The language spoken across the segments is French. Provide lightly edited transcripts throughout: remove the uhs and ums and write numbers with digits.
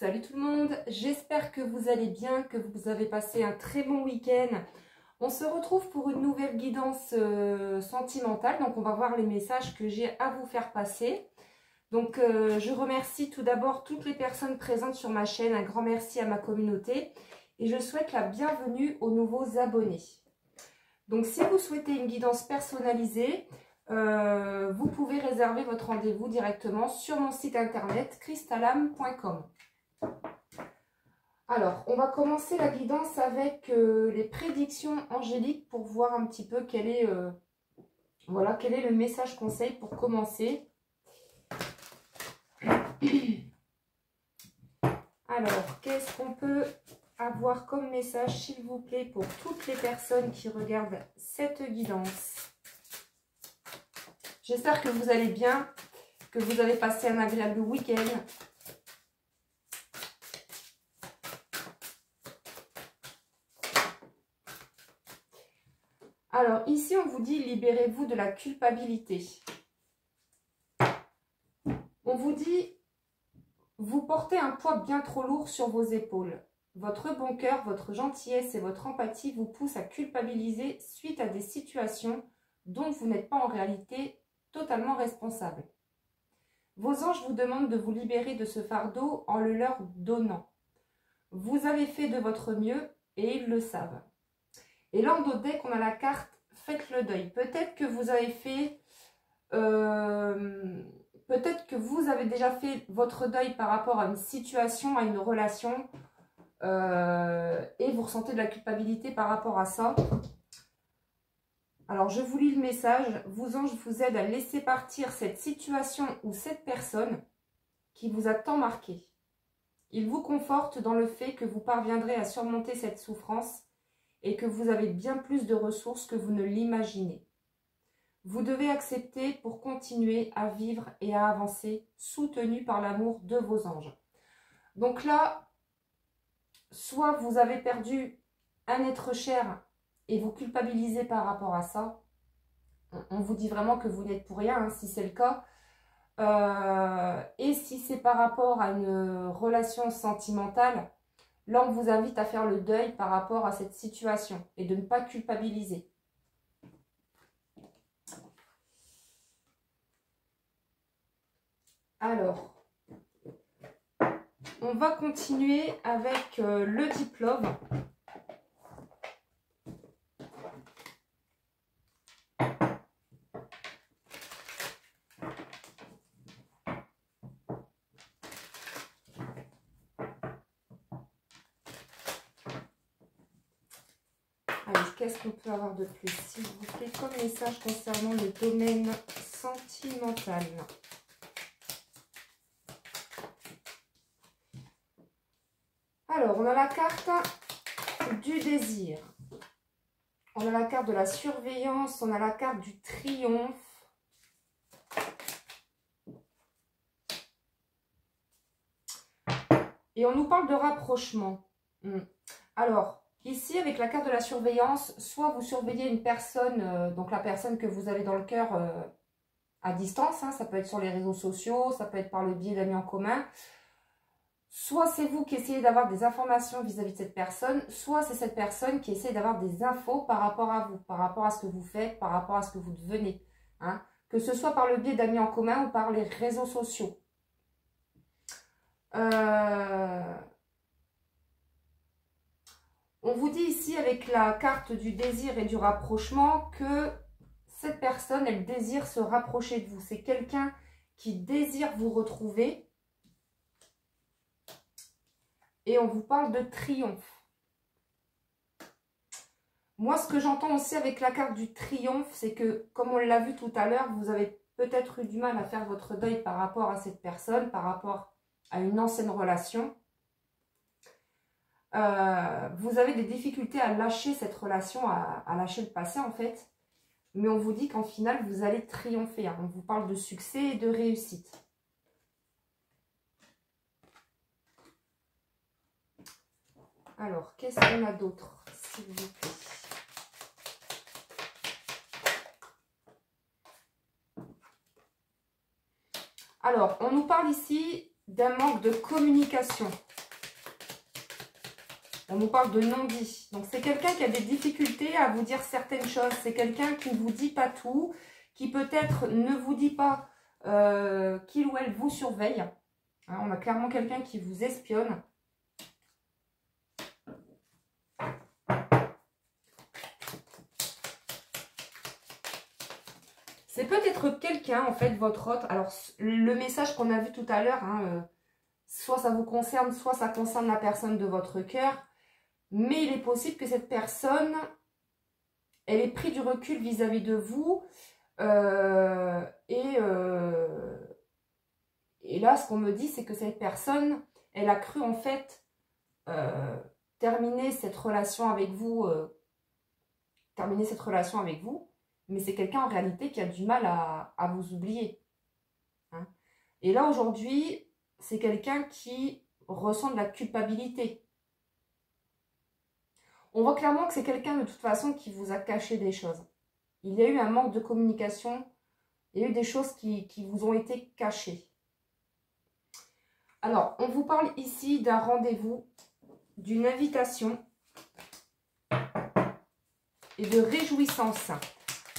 Salut tout le monde, j'espère que vous allez bien, que vous avez passé un très bon week-end. On se retrouve pour une nouvelle guidance sentimentale, donc on va voir les messages que j'ai à vous faire passer. Donc je remercie tout d'abord toutes les personnes présentes sur ma chaîne, un grand merci à ma communauté et je souhaite la bienvenue aux nouveaux abonnés. Donc si vous souhaitez une guidance personnalisée, vous pouvez réserver votre rendez-vous directement sur mon site internet crystalame.com. Alors, on va commencer la guidance avec les prédictions angéliques pour voir un petit peu quel est le message conseil pour commencer. Alors, qu'est-ce qu'on peut avoir comme message, s'il vous plaît, pour toutes les personnes qui regardent cette guidance? J'espère que vous allez bien, que vous avez passé un agréable week-end. Alors, ici, on vous dit, libérez-vous de la culpabilité. On vous dit, vous portez un poids bien trop lourd sur vos épaules. Votre bon cœur, votre gentillesse et votre empathie vous poussent à culpabiliser suite à des situations dont vous n'êtes pas en réalité totalement responsable. Vos anges vous demandent de vous libérer de ce fardeau en le leur donnant. Vous avez fait de votre mieux et ils le savent. Et là, en notre deck, on a la carte « Faites le deuil ». Peut-être que vous avez fait... peut-être que vous avez déjà fait votre deuil par rapport à une situation, à une relation, et vous ressentez de la culpabilité par rapport à ça. Alors, je vous lis le message. Vos anges vous aident à laisser partir cette situation ou cette personne qui vous a tant marqué. Ils vous confortent dans le fait que vous parviendrez à surmonter cette souffrance et que vous avez bien plus de ressources que vous ne l'imaginez. Vous devez accepter pour continuer à vivre et à avancer, soutenu par l'amour de vos anges. Donc là, soit vous avez perdu un être cher et vous culpabilisez par rapport à ça. On vous dit vraiment que vous n'êtes pour rien, hein, si c'est le cas. Et si c'est par rapport à une relation sentimentale, là, on vous invite à faire le deuil par rapport à cette situation et de ne pas culpabiliser. Alors, on va continuer avec le diplôme. Allez, qu'est-ce qu'on peut avoir de plus, s'il vous plaît, comme message concernant le domaine sentimental? Alors, on a la carte du désir. On a la carte de la surveillance. On a la carte du triomphe. Et on nous parle de rapprochement. Alors, ici, avec la carte de la surveillance, soit vous surveillez une personne, donc la personne que vous avez dans le cœur à distance. Hein, ça peut être sur les réseaux sociaux, ça peut être par le biais d'amis en commun. Soit c'est vous qui essayez d'avoir des informations vis-à-vis de cette personne, soit c'est cette personne qui essaie d'avoir des infos par rapport à vous, par rapport à ce que vous faites, par rapport à ce que vous devenez. Hein, que ce soit par le biais d'amis en commun ou par les réseaux sociaux. On vous dit ici avec la carte du désir et du rapprochement que cette personne, elle désire se rapprocher de vous. C'est quelqu'un qui désire vous retrouver. Et on vous parle de triomphe. Moi, ce que j'entends aussi avec la carte du triomphe, c'est que, comme on l'a vu tout à l'heure, vous avez peut-être eu du mal à faire votre deuil par rapport à cette personne, par rapport à une ancienne relation. Vous avez des difficultés à lâcher cette relation, à lâcher le passé en fait. Mais on vous dit qu'en final, vous allez triompher. Hein. On vous parle de succès et de réussite. Alors, qu'est-ce qu'on a d'autre, s'il vous plaît? Alors, on nous parle ici d'un manque de communication. On nous parle de non-dit. Donc, c'est quelqu'un qui a des difficultés à vous dire certaines choses. C'est quelqu'un qui ne vous dit pas tout, qui peut-être ne vous dit pas qu'il ou elle vous surveille. Hein, on a clairement quelqu'un qui vous espionne. C'est peut-être quelqu'un, en fait, votre autre. Alors, le message qu'on a vu tout à l'heure, hein, soit ça vous concerne, soit ça concerne la personne de votre cœur. Mais il est possible que cette personne, elle ait pris du recul vis-à-vis de vous. Et là, ce qu'on me dit, c'est que cette personne, elle a cru, en fait, terminer cette relation avec vous. Mais c'est quelqu'un en réalité qui a du mal à vous oublier. Hein. Et là, aujourd'hui, c'est quelqu'un qui ressent de la culpabilité. On voit clairement que c'est quelqu'un de toute façon qui vous a caché des choses. Il y a eu un manque de communication. Il y a eu des choses qui vous ont été cachées. Alors, on vous parle ici d'un rendez-vous, d'une invitation et de réjouissance.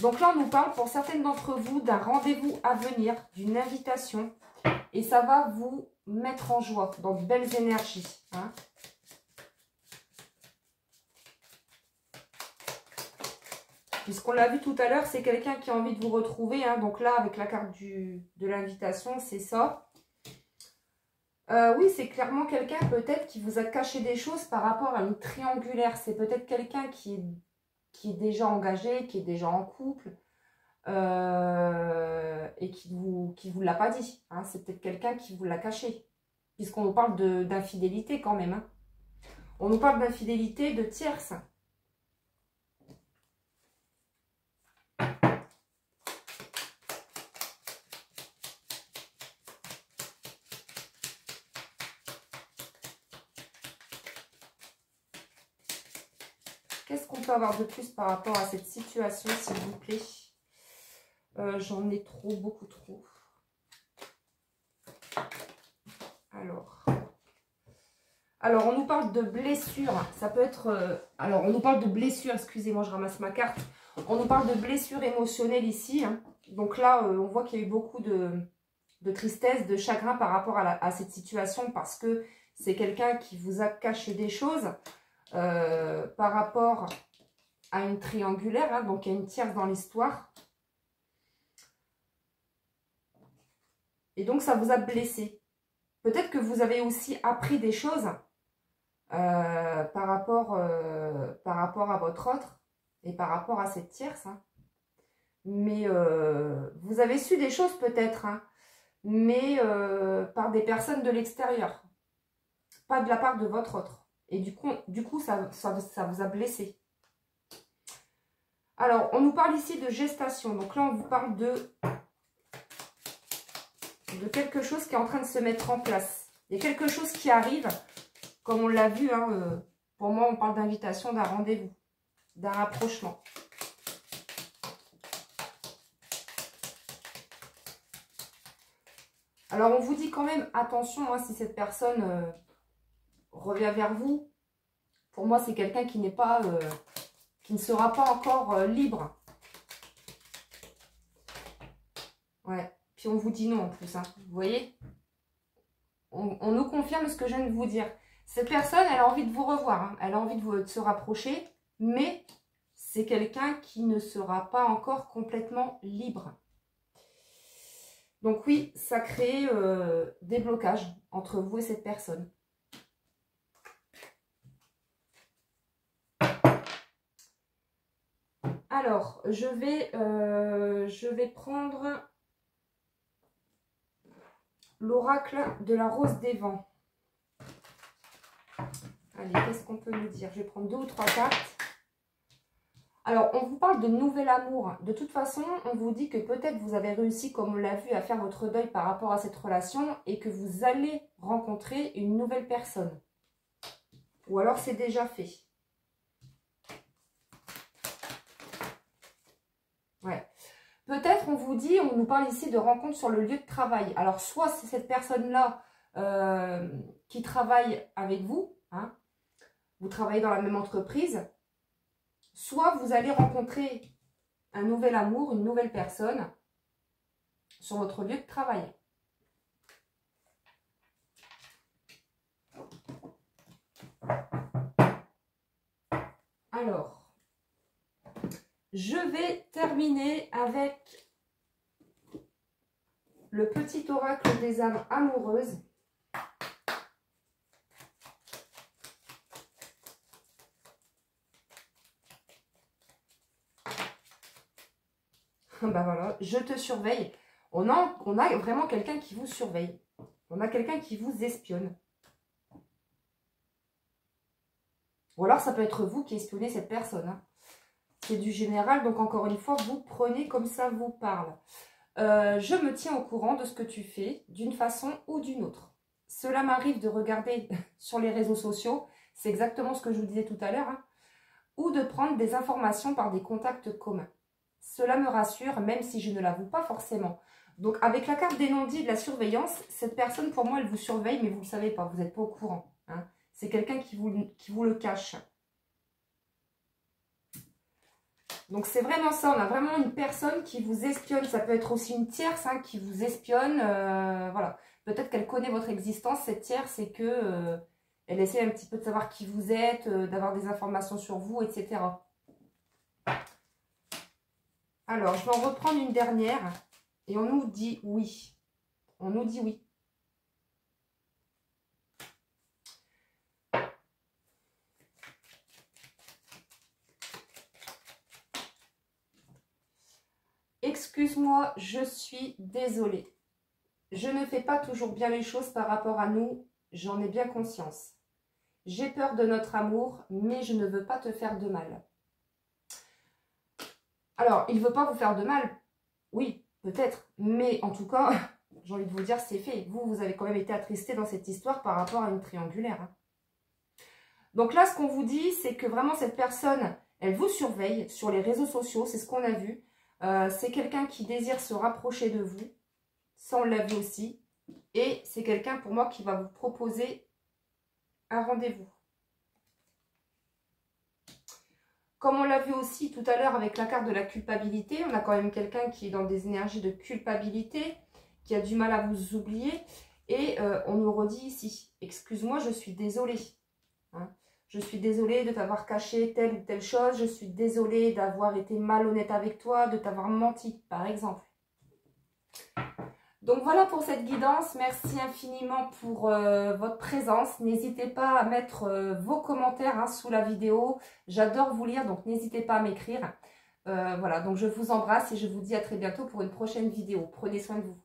Donc là, on nous parle pour certaines d'entre vous d'un rendez-vous à venir, d'une invitation. Et ça va vous mettre en joie, dans de belles énergies. Hein. Puisqu'on l'a vu tout à l'heure, c'est quelqu'un qui a envie de vous retrouver. Hein. Donc là, avec la carte de l'invitation, c'est ça. Oui, c'est clairement quelqu'un peut-être qui vous a caché des choses par rapport à une triangulaire. C'est peut-être quelqu'un qui est déjà engagé, qui est déjà en couple et qui vous l'a pas dit. Hein. C'est peut-être quelqu'un qui vous l'a caché. Puisqu'on nous parle d'infidélité quand même. Hein. On nous parle d'infidélité de tierce. Qu'est-ce qu'on peut avoir de plus par rapport à cette situation, s'il vous plaît? J'en ai trop, beaucoup trop. Alors, on nous parle de blessure. Ça peut être... alors, on nous parle de blessure. Excusez-moi, je ramasse ma carte. On nous parle de blessure émotionnelle ici. Hein. Donc là, on voit qu'il y a eu beaucoup de tristesse, de chagrin par rapport à cette situation parce que c'est quelqu'un qui vous a caché des choses. Par rapport à une triangulaire, hein, donc il y a une tierce dans l'histoire. Et donc, ça vous a blessé. Peut-être que vous avez aussi appris des choses par rapport à votre autre et par rapport à cette tierce. Hein. Mais vous avez su des choses peut-être, hein, mais par des personnes de l'extérieur, pas de la part de votre autre. Et du coup ça vous a blessé. Alors, on nous parle ici de gestation. Donc là, on vous parle de quelque chose qui est en train de se mettre en place. Il y a quelque chose qui arrive, comme on l'a vu. Hein, pour moi, on parle d'invitation, d'un rendez-vous, d'un rapprochement. Alors, on vous dit quand même, attention, hein, si cette personne... revient vers vous. Pour moi, c'est quelqu'un qui n'est pas, qui ne sera pas encore libre. Ouais. Puis on vous dit non en plus. Hein. Vous voyez, on nous confirme ce que je viens de vous dire. Cette personne, elle a envie de vous revoir. Hein. Elle a envie de se rapprocher. Mais c'est quelqu'un qui ne sera pas encore complètement libre. Donc oui, ça crée des blocages entre vous et cette personne. Alors, je vais prendre l'oracle de la rose des vents. Allez, qu'est-ce qu'on peut nous dire? Je vais prendre 2 ou 3 cartes. Alors, on vous parle de nouvel amour. De toute façon, on vous dit que peut-être vous avez réussi, comme on l'a vu, à faire votre deuil par rapport à cette relation et que vous allez rencontrer une nouvelle personne. Ou alors, c'est déjà fait. Ouais. Peut-être on vous dit, on nous parle ici de rencontre sur le lieu de travail. Alors, soit c'est cette personne-là qui travaille avec vous, hein, vous travaillez dans la même entreprise, soit vous allez rencontrer un nouvel amour, une nouvelle personne sur votre lieu de travail. Alors, je vais terminer avec le petit oracle des âmes amoureuses. Ben voilà, je te surveille. On a vraiment quelqu'un qui vous surveille. On a quelqu'un qui vous espionne. Ou alors ça peut être vous qui espionnez cette personne. Hein. C'est du général, donc encore une fois, vous prenez comme ça vous parle. Je me tiens au courant de ce que tu fais, d'une façon ou d'une autre. Cela m'arrive de regarder sur les réseaux sociaux, c'est exactement ce que je vous disais tout à l'heure, hein, ou de prendre des informations par des contacts communs. Cela me rassure, même si je ne l'avoue pas forcément. Donc, avec la carte des non-dits de la surveillance, cette personne, pour moi, elle vous surveille, mais vous ne le savez pas, vous n'êtes pas au courant. Hein. C'est quelqu'un qui vous le cache. Donc, c'est vraiment ça. On a vraiment une personne qui vous espionne. Ça peut être aussi une tierce hein, qui vous espionne. Voilà. Peut-être qu'elle connaît votre existence. Cette tierce, c'est que elle essaie un petit peu de savoir qui vous êtes, d'avoir des informations sur vous, etc. Alors, je vais en reprendre une dernière. Et on nous dit oui. On nous dit oui. Excuse-moi, je suis désolée. Je ne fais pas toujours bien les choses par rapport à nous, j'en ai bien conscience. J'ai peur de notre amour, mais je ne veux pas te faire de mal. Alors, il ne veut pas vous faire de mal, oui, peut-être, mais en tout cas, j'ai envie de vous dire, c'est fait. Vous avez quand même été attristé dans cette histoire par rapport à une triangulaire. Hein. Donc là, ce qu'on vous dit, c'est que vraiment cette personne, elle vous surveille sur les réseaux sociaux, c'est ce qu'on a vu. C'est quelqu'un qui désire se rapprocher de vous. Ça, on l'a vu aussi. Et c'est quelqu'un, pour moi, qui va vous proposer un rendez-vous. Comme on l'a vu aussi tout à l'heure avec la carte de la culpabilité, on a quand même quelqu'un qui est dans des énergies de culpabilité, qui a du mal à vous oublier. Et on nous redit ici, excuse-moi, je suis désolée. Hein. Je suis désolée de t'avoir caché telle ou telle chose. Je suis désolée d'avoir été malhonnête avec toi, de t'avoir menti, par exemple. Donc voilà pour cette guidance. Merci infiniment pour votre présence. N'hésitez pas à mettre vos commentaires hein, sous la vidéo. J'adore vous lire, donc n'hésitez pas à m'écrire. Voilà, donc je vous embrasse et je vous dis à très bientôt pour une prochaine vidéo. Prenez soin de vous.